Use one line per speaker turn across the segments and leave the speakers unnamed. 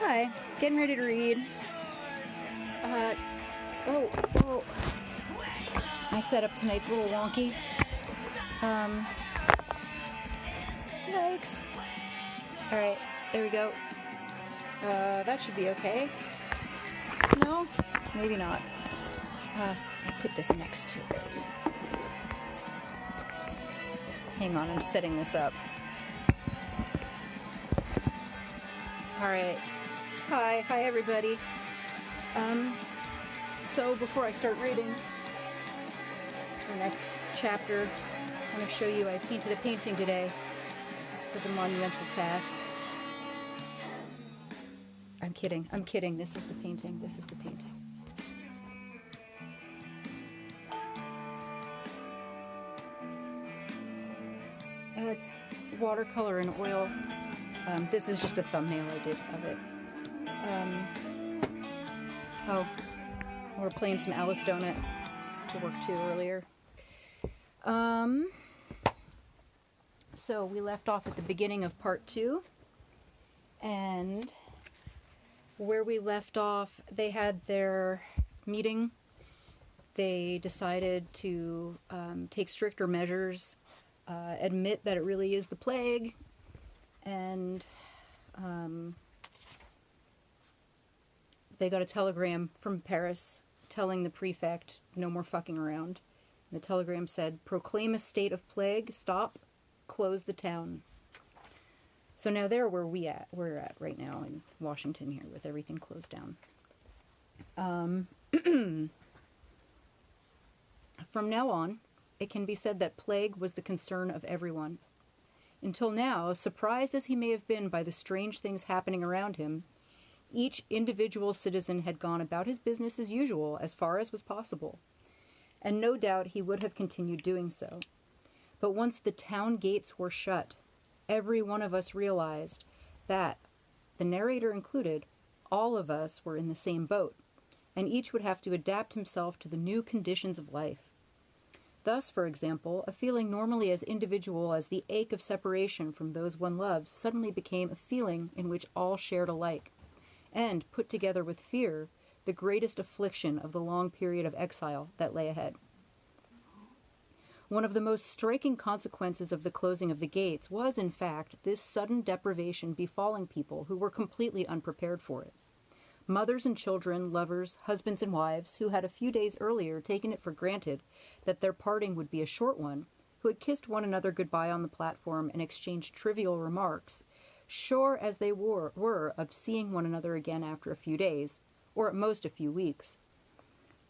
Hi, getting ready to read. Oh. My setup tonight's a little wonky. Yikes. Alright, there we go. That should be okay. No? Maybe not. I put this next to it. Hang on, I'm setting this up. Alright. Hi everybody. So before I start reading the next chapter, I'm going to show you I painted a painting today. It was a monumental task. I'm kidding. This is the painting. It's watercolor and oil. This is just a thumbnail I did of it. We're playing some Alice Donut to work to earlier. So we left off at the beginning of part 2, and where we left off, they had their meeting. They decided to take stricter measures, admit that it really is the plague, and they got a telegram from Paris telling the prefect no more fucking around. The telegram said, "Proclaim a state of plague, stop, close the town." So now there where we're at right now in Washington here with everything closed down. From now on, it can be said that plague was the concern of everyone. Until now, surprised as he may have been by the strange things happening around him, each individual citizen had gone about his business as usual as far as was possible, and no doubt he would have continued doing so. But once the town gates were shut, every one of us realized that, the narrator included, all of us were in the same boat, and each would have to adapt himself to the new conditions of life. Thus, for example, a feeling normally as individual as the ache of separation from those one loves suddenly became a feeling in which all shared alike, and, put together with fear, the greatest affliction of the long period of exile that lay ahead. One of the most striking consequences of the closing of the gates was, in fact, this sudden deprivation befalling people who were completely unprepared for it. Mothers and children, lovers, husbands and wives, who had a few days earlier taken it for granted that their parting would be a short one, who had kissed one another goodbye on the platform and exchanged trivial remarks, sure as they were of seeing one another again after a few days, or at most a few weeks.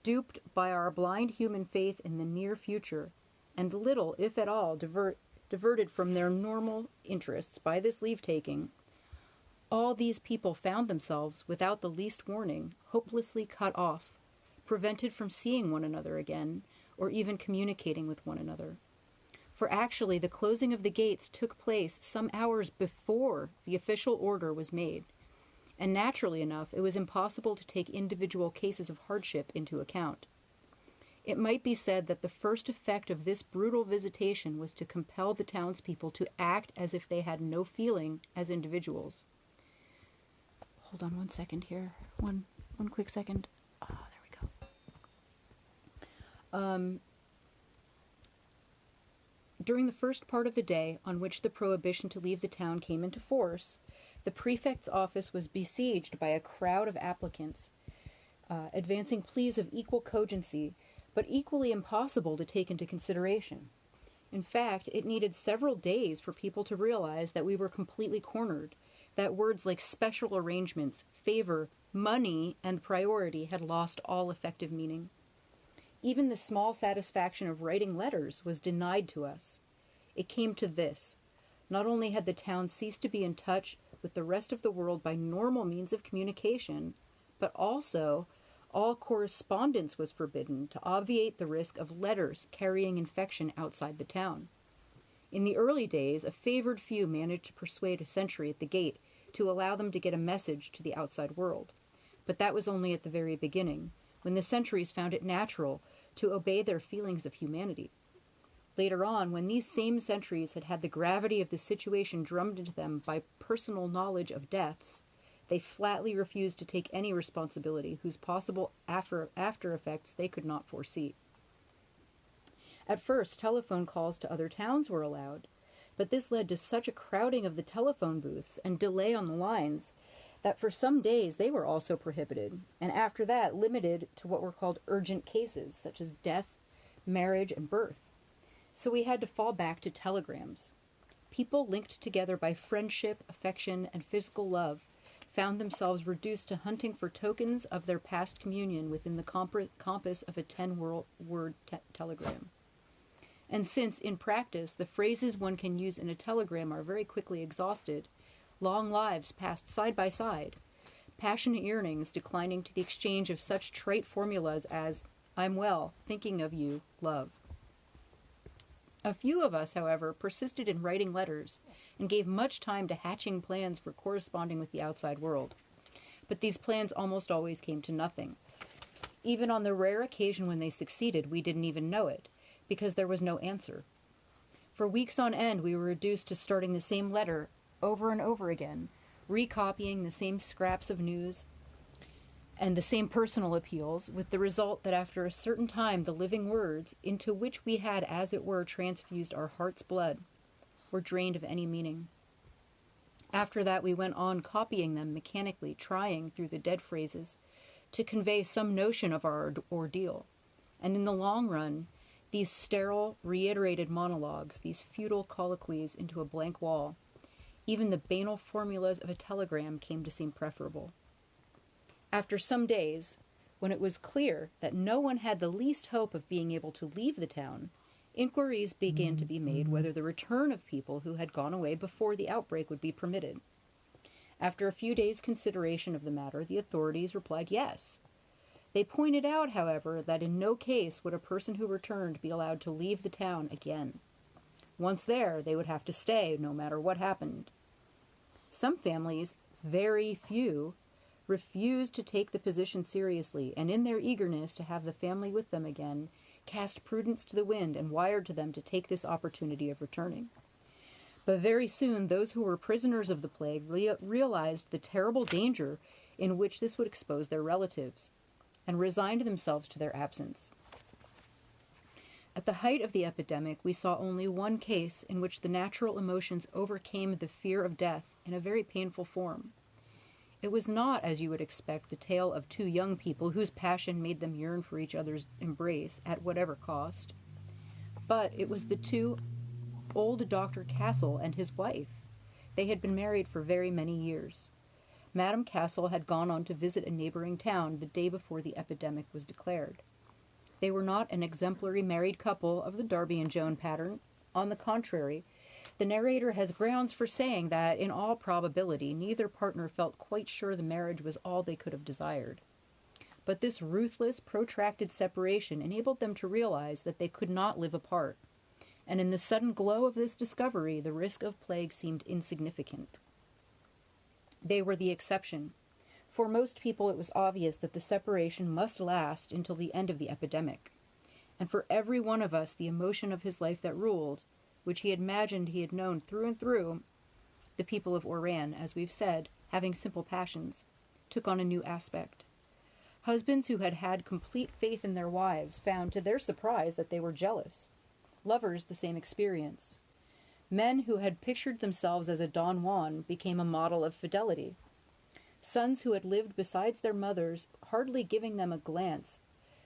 Duped by our blind human faith in the near future, and little, if at all, diverted from their normal interests by this leave-taking, all these people found themselves, without the least warning, hopelessly cut off, prevented from seeing one another again, or even communicating with one another. For actually, the closing of the gates took place some hours before the official order was made, and naturally enough, it was impossible to take individual cases of hardship into account. It might be said that the first effect of this brutal visitation was to compel the townspeople to act as if they had no feeling as individuals. Hold on one second here. One quick second. There we go. During the first part of the day on which the prohibition to leave the town came into force, the prefect's office was besieged by a crowd of applicants, advancing pleas of equal cogency, but equally impossible to take into consideration. In fact, it needed several days for people to realize that we were completely cornered, that words like special arrangements, favor, money, and priority had lost all effective meaning. Even the small satisfaction of writing letters was denied to us. It came to this. Not only had the town ceased to be in touch with the rest of the world by normal means of communication, but also all correspondence was forbidden to obviate the risk of letters carrying infection outside the town. In the early days, a favored few managed to persuade a sentry at the gate to allow them to get a message to the outside world. But that was only at the very beginning, when the sentries found it natural to obey their feelings of humanity. Later on, when these same sentries had had the gravity of the situation drummed into them by personal knowledge of deaths, They flatly refused to take any responsibility whose possible after effects they could not foresee. At first, telephone calls to other towns were allowed, but this led to such a crowding of the telephone booths and delay on the lines that for some days they were also prohibited, and after that limited to what were called urgent cases, such as death, marriage, and birth. So we had to fall back to telegrams. People linked together by friendship, affection, and physical love found themselves reduced to hunting for tokens of their past communion within the compass of a 10-word telegram. And since, in practice, the phrases one can use in a telegram are very quickly exhausted, long lives passed side by side, passionate yearnings declining to the exchange of such trite formulas as, "I'm well, thinking of you, love." A few of us, however, persisted in writing letters and gave much time to hatching plans for corresponding with the outside world. But these plans almost always came to nothing. Even on the rare occasion when they succeeded, we didn't even know it, because there was no answer. For weeks on end, we were reduced to starting the same letter over and over again, recopying the same scraps of news and the same personal appeals, with the result that after a certain time the living words, into which we had as it were transfused our heart's blood, were drained of any meaning. After that we went on copying them mechanically, trying, through the dead phrases, to convey some notion of our ordeal. And in the long run, these sterile, reiterated monologues, these futile colloquies into a blank wall, even the banal formulas of a telegram came to seem preferable. After some days, when it was clear that no one had the least hope of being able to leave the town, inquiries began to be made whether the return of people who had gone away before the outbreak would be permitted. After a few days' consideration of the matter, the authorities replied yes. They pointed out, however, that in no case would a person who returned be allowed to leave the town again. Once there, they would have to stay, no matter what happened. Some families, very few, refused to take the position seriously, and in their eagerness to have the family with them again, cast prudence to the wind and wired to them to take this opportunity of returning. But very soon those who were prisoners of the plague realized the terrible danger in which this would expose their relatives, and resigned themselves to their absence. At the height of the epidemic, we saw only one case in which the natural emotions overcame the fear of death in a very painful form. It was not, as you would expect, the tale of two young people whose passion made them yearn for each other's embrace at whatever cost, but it was the two old Dr. Castle and his wife. They had been married for very many years. Madame Castle had gone on to visit a neighboring town the day before the epidemic was declared. They were not an exemplary married couple of the Darby and Joan pattern. On the contrary, the narrator has grounds for saying that, in all probability, neither partner felt quite sure the marriage was all they could have desired. But this ruthless, protracted separation enabled them to realize that they could not live apart, and in the sudden glow of this discovery, the risk of plague seemed insignificant. They were the exception. For most people, it was obvious that the separation must last until the end of the epidemic. And for every one of us, the emotion of his life that ruled, which he imagined he had known through and through, the people of Oran, as we've said, having simple passions, took on a new aspect. Husbands who had had complete faith in their wives found, to their surprise, that they were jealous. Lovers, the same experience. Men who had pictured themselves as a Don Juan became a model of fidelity. Sons who had lived beside their mothers, hardly giving them a glance,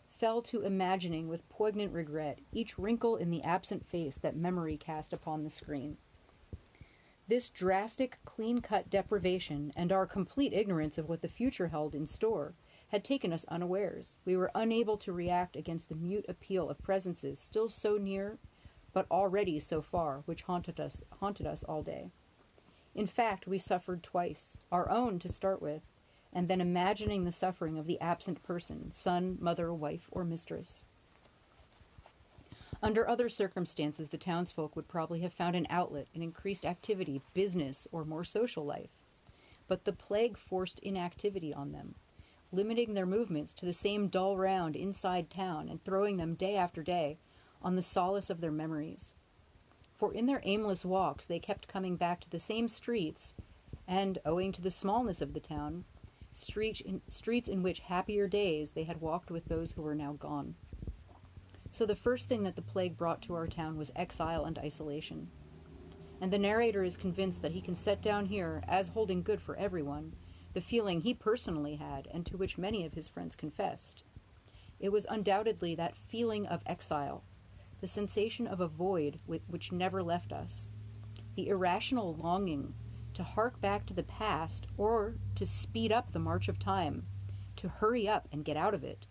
fell to imagining with poignant regret each wrinkle in the absent face that memory cast upon the screen. This drastic, clean-cut deprivation and our complete ignorance of what the future held in store had taken us unawares. We were unable to react against the mute appeal of presences still so near, but already so far, which haunted us all day. In fact, we suffered twice, our own to start with, and then imagining the suffering of the absent person, son, mother, wife, or mistress. Under other circumstances, the townsfolk would probably have found an outlet in increased activity, business, or more social life. But the plague forced inactivity on them, limiting their movements to the same dull round inside town and throwing them day after day on the solace of their memories. For in their aimless walks, they kept coming back to the same streets and, owing to the smallness of the town, streets in which happier days they had walked with those who were now gone. So the first thing that the plague brought to our town was exile and isolation. And the narrator is convinced that he can set down here, as holding good for everyone, the feeling he personally had and to which many of his friends confessed. It was undoubtedly that feeling of exile, the sensation of a void which never left us, the irrational longing to hark back to the past or to speed up the march of time, to hurry up and get out of it,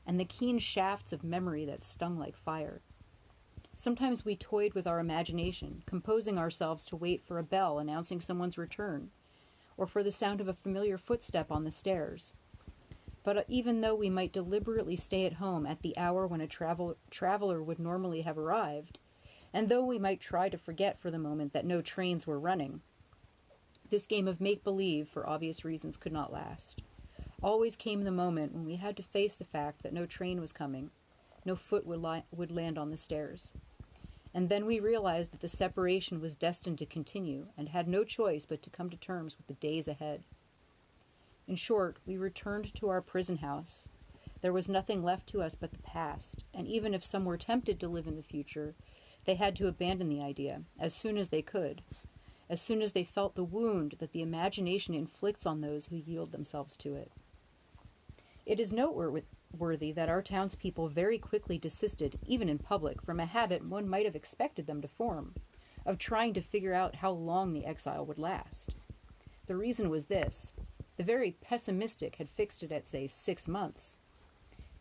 and the keen shafts of memory that stung like fire. Sometimes we toyed with our imagination, composing ourselves to wait for a bell announcing someone's return, or for the sound of a familiar footstep on the stairs. But even though we might deliberately stay at home at the hour when a traveler would normally have arrived, and though we might try to forget for the moment that no trains were running, this game of make-believe, for obvious reasons, could not last. Always came the moment when we had to face the fact that no train was coming, no foot would land on the stairs. And then we realized that the separation was destined to continue, and had no choice but to come to terms with the days ahead. In short, we returned to our prison house. There was nothing left to us but the past, and even if some were tempted to live in the future, they had to abandon the idea as soon as they could, as soon as they felt the wound that the imagination inflicts on those who yield themselves to it. It is noteworthy that our townspeople very quickly desisted, even in public, from a habit one might have expected them to form, of trying to figure out how long the exile would last. The reason was this. The very pessimistic had fixed it at, say, 6 months.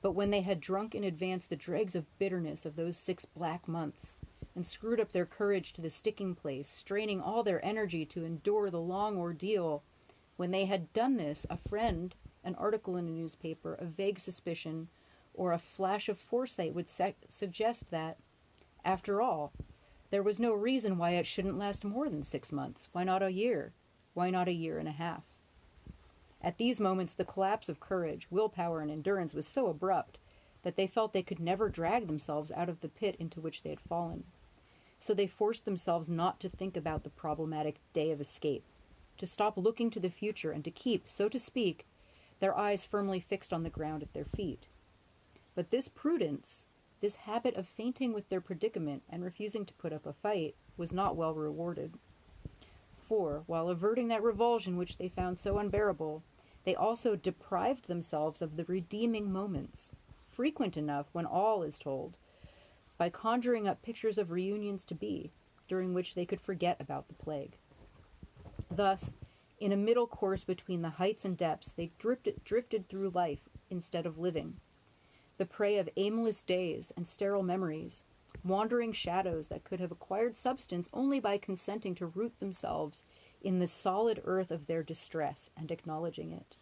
But when they had drunk in advance the dregs of bitterness of those 6 black months, and screwed up their courage to the sticking place, straining all their energy to endure the long ordeal, when they had done this, a friend, an article in a newspaper, a vague suspicion, or a flash of foresight would suggest that, after all, there was no reason why it shouldn't last more than 6 months. Why not a year? Why not a year and a half? At these moments, the collapse of courage, willpower, and endurance was so abrupt that they felt they could never drag themselves out of the pit into which they had fallen. So they forced themselves not to think about the problematic day of escape, to stop looking to the future, and to keep, so to speak, their eyes firmly fixed on the ground at their feet. But this prudence, this habit of fainting with their predicament and refusing to put up a fight, was not well rewarded. For, while averting that revulsion which they found so unbearable, they also deprived themselves of the redeeming moments, frequent enough when all is told, by conjuring up pictures of reunions to be, during which they could forget about the plague. Thus, in a middle course between the heights and depths, they drifted through life instead of living, the prey of aimless days and sterile memories, wandering shadows that could have acquired substance only by consenting to root themselves in the solid earth of their distress and acknowledging it.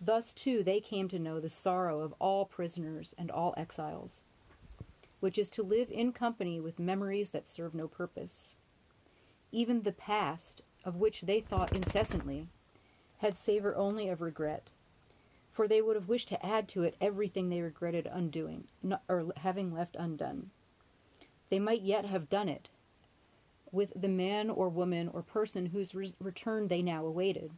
Thus, too, they came to know the sorrow of all prisoners and all exiles, which is to live in company with memories that serve no purpose. Even the past, of which they thought incessantly, had savor only of regret, for they would have wished to add to it everything they regretted undoing, or having left undone. They might yet have done it, with the man or woman or person whose return they now awaited,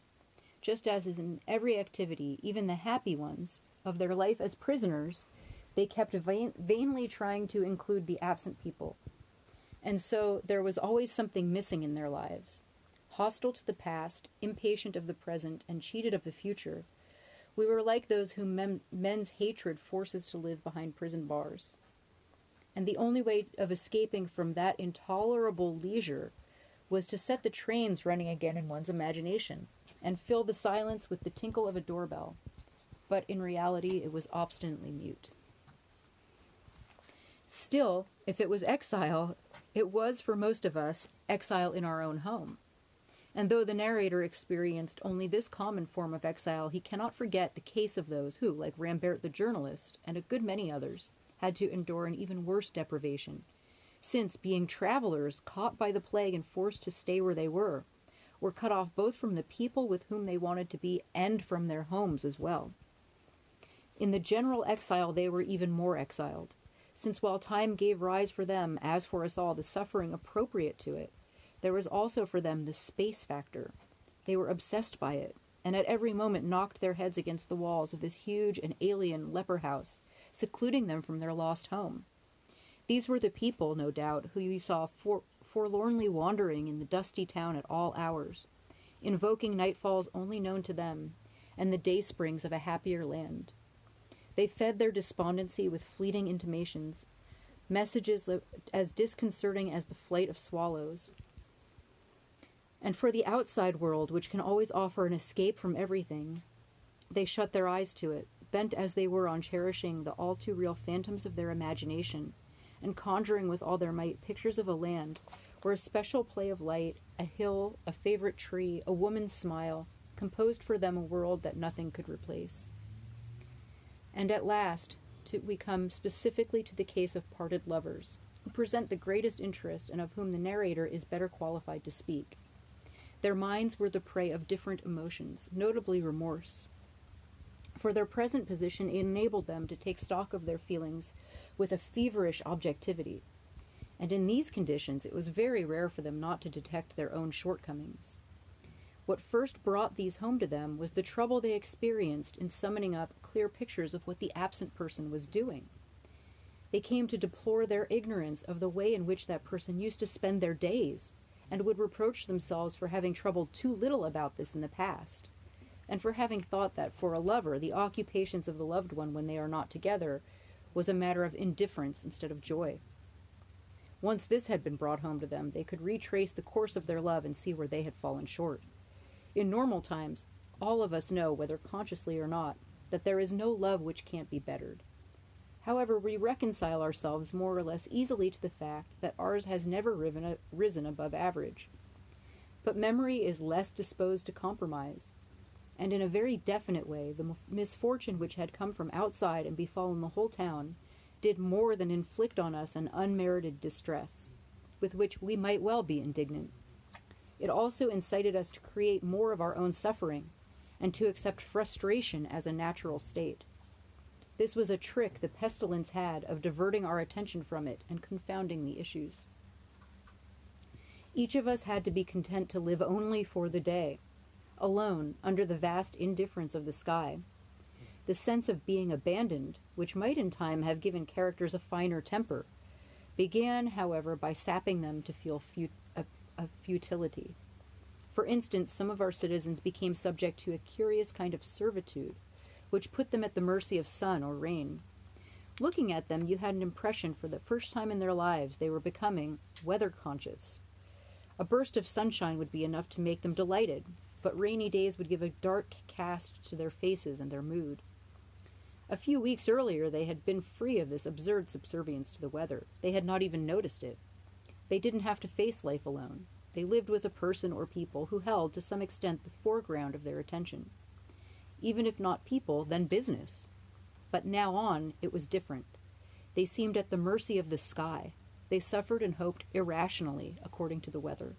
just as is in every activity, even the happy ones, of their life as prisoners, they kept vainly trying to include the absent people. And so there was always something missing in their lives. Hostile to the past, impatient of the present, and cheated of the future, we were like those whom men's hatred forces to live behind prison bars. And the only way of escaping from that intolerable leisure was to set the trains running again in one's imagination, and fill the silence with the tinkle of a doorbell. But in reality, it was obstinately mute. Still, if it was exile, it was, for most of us, exile in our own home. And though the narrator experienced only this common form of exile, he cannot forget the case of those who, like Rambert the journalist, and a good many others, had to endure an even worse deprivation, since, being travelers caught by the plague and forced to stay where they were cut off both from the people with whom they wanted to be and from their homes as well. In the general exile, they were even more exiled, since while time gave rise for them, as for us all, the suffering appropriate to it, There was also for them the space factor. They were obsessed by it, and at every moment knocked their heads against the walls of this huge and alien leper house, secluding them from their lost home. These were the people, no doubt, who you saw forlornly wandering in the dusty town at all hours, invoking nightfalls only known to them, and the daysprings of a happier land. They fed their despondency with fleeting intimations, messages as disconcerting as the flight of swallows. And for the outside world, which can always offer an escape from everything, they shut their eyes to it, bent as they were on cherishing the all-too-real phantoms of their imagination, and conjuring with all their might pictures of a land where a special play of light, a hill, a favorite tree, a woman's smile, composed for them a world that nothing could replace. And at last, we come specifically to the case of parted lovers, who present the greatest interest and of whom the narrator is better qualified to speak. Their minds were the prey of different emotions, notably remorse. For their present position enabled them to take stock of their feelings with a feverish objectivity, and in these conditions it was very rare for them not to detect their own shortcomings. What first brought these home to them was the trouble they experienced in summoning up clear pictures of what the absent person was doing. They came to deplore their ignorance of the way in which that person used to spend their days, and would reproach themselves for having troubled too little about this in the past, and for having thought that for a lover the occupations of the loved one when they are not together was a matter of indifference instead of joy. Once this had been brought home to them, they could retrace the course of their love and see where they had fallen short. In normal times, all of us know, whether consciously or not, that there is no love which can't be bettered. However, we reconcile ourselves more or less easily to the fact that ours has never risen above average. But memory is less disposed to compromise, and in a very definite way, the misfortune which had come from outside and befallen the whole town did more than inflict on us an unmerited distress, with which we might well be indignant. It also incited us to create more of our own suffering, and to accept frustration as a natural state. This was a trick the pestilence had of diverting our attention from it and confounding the issues. Each of us had to be content to live only for the day, alone under the vast indifference of the sky. The sense of being abandoned, which might in time have given characters a finer temper, began, however, by sapping them to feel a futility. For instance, some of our citizens became subject to a curious kind of servitude, which put them at the mercy of sun or rain. Looking at them, you had an impression for the first time in their lives they were becoming weather-conscious. A burst of sunshine would be enough to make them delighted, but rainy days would give a dark cast to their faces and their mood. A few weeks earlier they had been free of this absurd subservience to the weather. They had not even noticed it. They didn't have to face life alone. They lived with a person or people who held, to some extent, the foreground of their attention. Even if not people, then business. But now on, it was different. They seemed at the mercy of the sky. They suffered and hoped irrationally, according to the weather.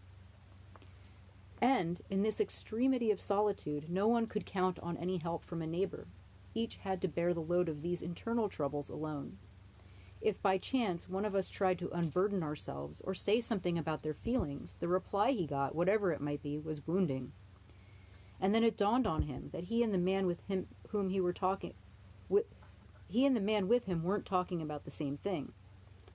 And, in this extremity of solitude, no one could count on any help from a neighbor. Each had to bear the load of these internal troubles alone. If by chance one of us tried to unburden ourselves or say something about their feelings, the reply he got, whatever it might be, was wounding. And then it dawned on him that he and the man with him weren't talking about the same thing.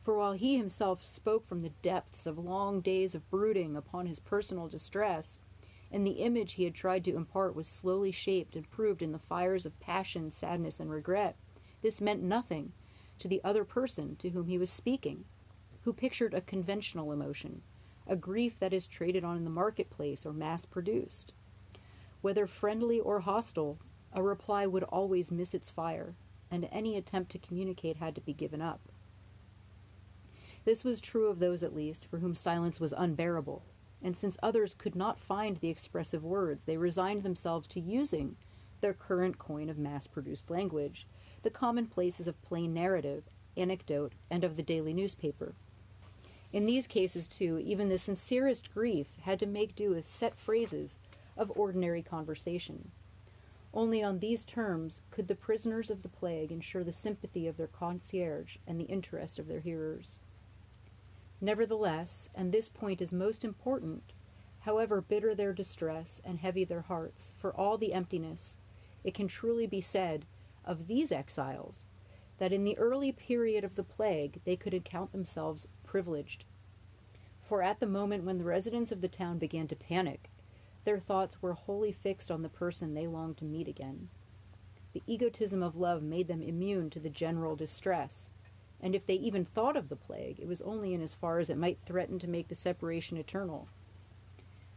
For while he himself spoke from the depths of long days of brooding upon his personal distress, and the image he had tried to impart was slowly shaped and proved in the fires of passion, sadness, and regret, this meant nothing to the other person to whom he was speaking, who pictured a conventional emotion, a grief that is traded on in the marketplace or mass-produced. Whether friendly or hostile, a reply would always miss its fire, and any attempt to communicate had to be given up. This was true of those, at least, for whom silence was unbearable, and since others could not find the expressive words, they resigned themselves to using their current coin of mass-produced language, the commonplaces of plain narrative, anecdote, and of the daily newspaper. In these cases, too, even the sincerest grief had to make do with set phrases of ordinary conversation. Only on these terms could the prisoners of the plague ensure the sympathy of their concierge and the interest of their hearers. Nevertheless, and this point is most important, however bitter their distress and heavy their hearts for all the emptiness, it can truly be said of these exiles that in the early period of the plague they could account themselves privileged. For at the moment when the residents of the town began to panic, their thoughts were wholly fixed on the person they longed to meet again. The egotism of love made them immune to the general distress, and if they even thought of the plague, it was only in as far as it might threaten to make the separation eternal.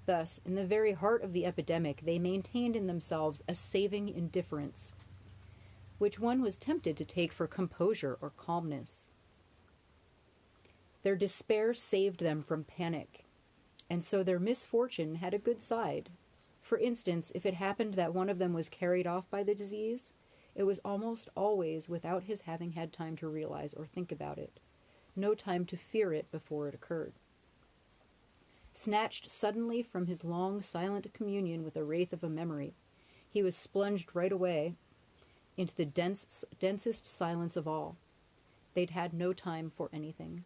Thus, in the very heart of the epidemic, they maintained in themselves a saving indifference, which one was tempted to take for composure or calmness. Their despair saved them from panic, and so their misfortune had a good side. For instance, if it happened that one of them was carried off by the disease, it was almost always without his having had time to realize or think about it, no time to fear it before it occurred. Snatched suddenly from his long, silent communion with a wraith of a memory, he was plunged right away into the densest silence of all. They'd had no time for anything.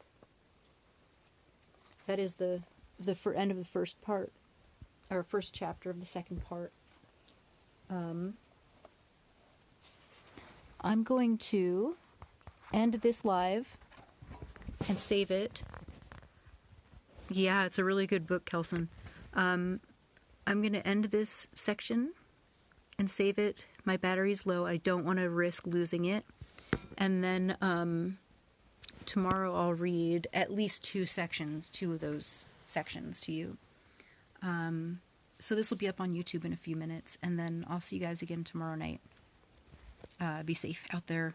That is the end of the first part, or first chapter of the second part. I'm going to end this live and save it. Yeah, it's a really good book, Kelson. I'm going to end this section and save it. My battery's low. I don't want to risk losing it. And then tomorrow I'll read at least two of those sections to you. So this will be up on YouTube in a few minutes, and then I'll see you guys again tomorrow night. Be safe out there.